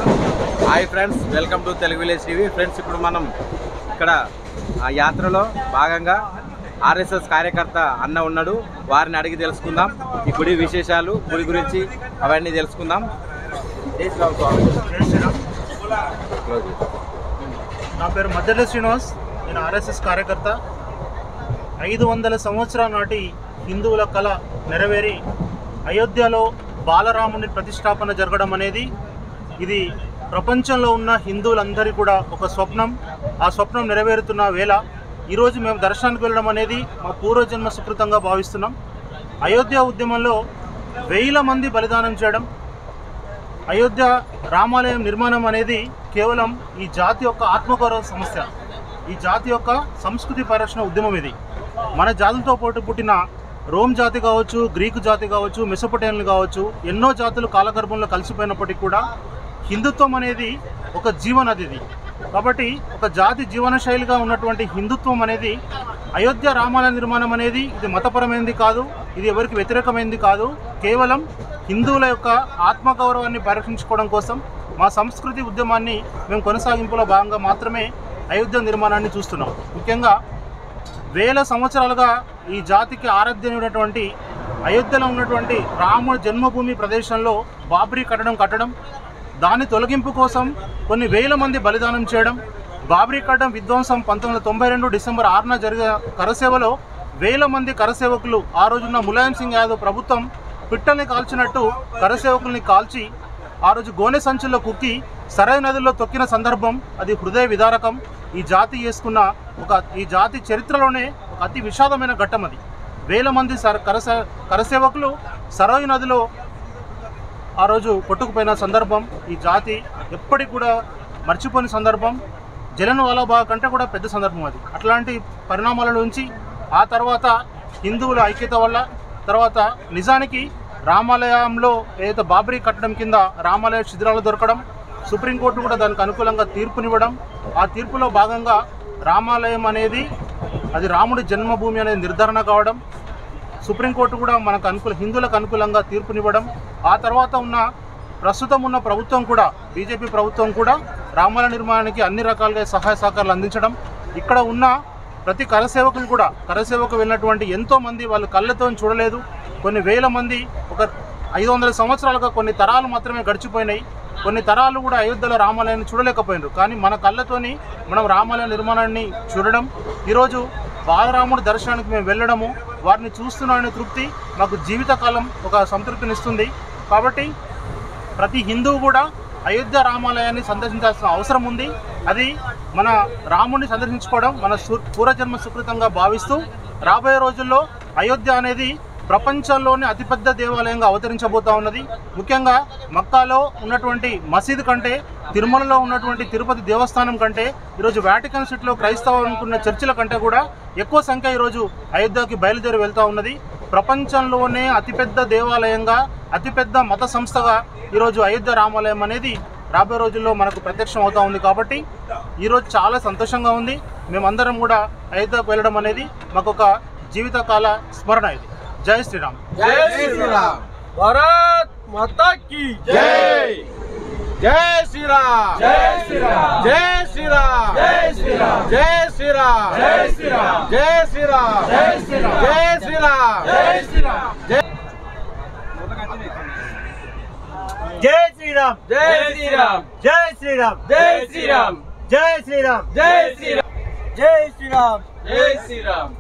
Hi friends, welcome to Telugu village TV. Friends, ఇప్పుడు మనం ఇక్కడ ఆ యాత్రలో భాగంగా ఆర్ఎస్ఎస్ కార్యకర్త అన్న ఉన్నాడు. వారిని అడిగి తెలుసుకుందాం ఈ గుడి విశేషాలు, గుడి గురించి అవన్నీ తెలుసుకుందాం. నా పేరు మద్దెల శ్రీనివాస్. నేను ఆర్ఎస్ఎస్ కార్యకర్త. 500 సంవత్సరాల నాటి హిందువుల కళ నెరవేరి అయోధ్యలో బాలరాముని ప్రతిష్టాపన జరగడం అనేది ఇది ప్రపంచంలో ఉన్న హిందువులందరికీ కూడా ఒక స్వప్నం. ఆ స్వప్నం నెరవేరుతున్న వేళ ఈరోజు మేము దర్శనానికి వెళ్ళడం అనేది మా పూర్వజన్మ సుకృతంగా భావిస్తున్నాం. అయోధ్య ఉద్యమంలో 1000 మంది బలిదానం చేయడం, అయోధ్య రామాలయం నిర్మాణం అనేది కేవలం ఈ జాతి యొక్క ఆత్మగౌరవ సమస్య, ఈ జాతి యొక్క సంస్కృతి పరిరక్షణ ఉద్యమం. ఇది మన జాతులతో పాటు పుట్టిన రోమ్ జాతి కావచ్చు, గ్రీకు జాతి కావచ్చు, మెసోపొటేమియన్లు కావచ్చు, ఎన్నో జాతులు కాలగర్భంలో కలిసిపోయినప్పటికీ కూడా హిందుత్వం అనేది ఒక జీవనది. కాబట్టి ఒక జాతి జీవన శైలిగా ఉన్నటువంటి హిందుత్వం అనేది అయోధ్య రామాలయ నిర్మాణం అనేది ఇది మతపరమైనది కాదు, ఇది ఎవరికి వ్యతిరేకమైనది కాదు. కేవలం హిందువుల యొక్క ఆత్మగౌరవాన్ని పరిరక్షించుకోవడం కోసం మా సంస్కృతి ఉద్యమాన్ని మేము కొనసాగింపులో భాగంగా మాత్రమే అయోధ్య నిర్మాణాన్ని చూస్తున్నాం. ముఖ్యంగా 1000 సంవత్సరాలుగా ఈ జాతికి ఆరాధ్యమైనటువంటి అయోధ్యలో ఉన్నటువంటి రాముడి జన్మభూమి ప్రదేశంలో బాబ్రీ కట్టడం, దాని తొలగింపు కోసం కొన్ని 1000 మంది బలిదానం చేయడం, బాబ్రీ కట్టడం విధ్వంసం 1992 డిసెంబర్ 6న జరిగిన కరసేవలో 1000 మంది కరసేవకులు, ఆ రోజున్న ములాయం సింగ్ యాదవ్ ప్రభుత్వం పిట్టల్ని కాల్చినట్టు కరసేవకుల్ని కాల్చి ఆ రోజు గోనె సంచుల్లో కుక్కి సరై నదుల్లో తొక్కిన సందర్భం అది హృదయ విదారకం. ఈ జాతి చేసుకున్న ఈ జాతి చరిత్రలోనే ఒక అతి విషాదమైన ఘట్టం అది. 1000 మంది కరసేవకులు సరయు నదిలో ఆ రోజు కొట్టుకుపోయిన సందర్భం ఈ జాతి ఎప్పటికి కూడా మర్చిపోయిన సందర్భం. జలియన్ వాలాబాగ్ కంటే కూడా పెద్ద సందర్భం అది. అట్లాంటి పరిణామాల నుంచి ఆ తర్వాత హిందువుల ఐక్యత వల్ల తర్వాత నిజానికి రామాలయంలో ఏదైతే బాబ్రీ కట్టడం కింద రామాలయ శిథిలాలు దొరకడం, సుప్రీంకోర్టు కూడా దానికి అనుకూలంగా తీర్పునివ్వడం, ఆ తీర్పులో భాగంగా రామాలయం అనేది అది రాముడి జన్మభూమి అనేది నిర్ధారణ కావడం, సుప్రీంకోర్టు కూడా మనకు హిందువులకు అనుకూలంగా తీర్పునివ్వడం, ఆ తర్వాత ప్రస్తుతం ఉన్న ప్రభుత్వం కూడా బీజేపీ ప్రభుత్వం కూడా రామాలయ నిర్మాణానికి అన్ని రకాలుగా సహాయ సహకారాలు అందించడం, ఇక్కడ ఉన్న ప్రతి కరసేవకులు కూడా కరసేవకు వెళ్ళినటువంటి ఎంతోమంది వాళ్ళు కళ్ళతో చూడలేదు. కొన్ని 1000 మంది ఒక 500 సంవత్సరాలుగా కొన్ని తరాలు మాత్రమే గడిచిపోయినాయి. కొన్ని తరాలు కూడా అయోధ్యలో రామాలయాన్ని చూడలేకపోయినారు. కానీ మన కళ్ళతోని మనం రామాలయ నిర్మాణాన్ని చూడడం, ఈరోజు బాలరాముడి దర్శనానికి మేము వెళ్ళడము, వారిని చూస్తున్నామనే తృప్తి మాకు జీవితకాలం ఒక సంతృప్తినిస్తుంది. కాబట్టి ప్రతి హిందువు కూడా అయోధ్య రామాలయాన్ని సందర్శించాల్సిన అవసరం ఉంది. అది మన రాముడిని సందర్శించుకోవడం మన పూర్వజన్మ సుకృతంగా భావిస్తూ రాబోయే రోజుల్లో అయోధ్య అనేది ప్రపంచంలోనే అతిపెద్ద దేవాలయంగా అవతరించబోతా ఉన్నది. ముఖ్యంగా మక్కాలో ఉన్నటువంటి మసీదు కంటే, తిరుమలలో ఉన్నటువంటి తిరుపతి దేవస్థానం కంటే, ఈరోజు వాటికన్ సిటీలో క్రైస్తవులకున్న చర్చిల కంటే కూడా ఎక్కువ సంఖ్య ఈరోజు అయోధ్యకి బయలుదేరి వెళ్తూ ఉన్నది. ప్రపంచంలోనే అతిపెద్ద దేవాలయంగా, అతిపెద్ద మత సంస్థగా ఈరోజు అయోధ్య రామాలయం అనేది రాబోయే రోజుల్లో మనకు ప్రత్యక్షం అవుతూ ఉంది. కాబట్టి ఈరోజు చాలా సంతోషంగా ఉంది. మేమందరం కూడా అయోధ్యకు వెళ్ళడం అనేది మాకు ఒక జీవితకాల స్మరణ. ఇది జై శ్రీరామ్. జై శ్రీరామ్. భారత్ మాతా కీ జై. జై శ్రీరామ్. జై శ్రీరామ్. జై శ్రీరామ్. జై శ్రీరామ్. జై శ్రీరామ్. జై శ్రీరామ్. జై శ్రీరామ్. జై శ్రీరామ్. జై శ్రీరామ్. జై శ్రీరామ్. జై శ్రీరామ్. జై శ్రీరామ్. జై శ్రీరామ్. జై శ్రీరామ్. జై శ్రీరామ్. జై శ్రీరామ్. జై శ్రీరామ్. జై శ్రీరామ్.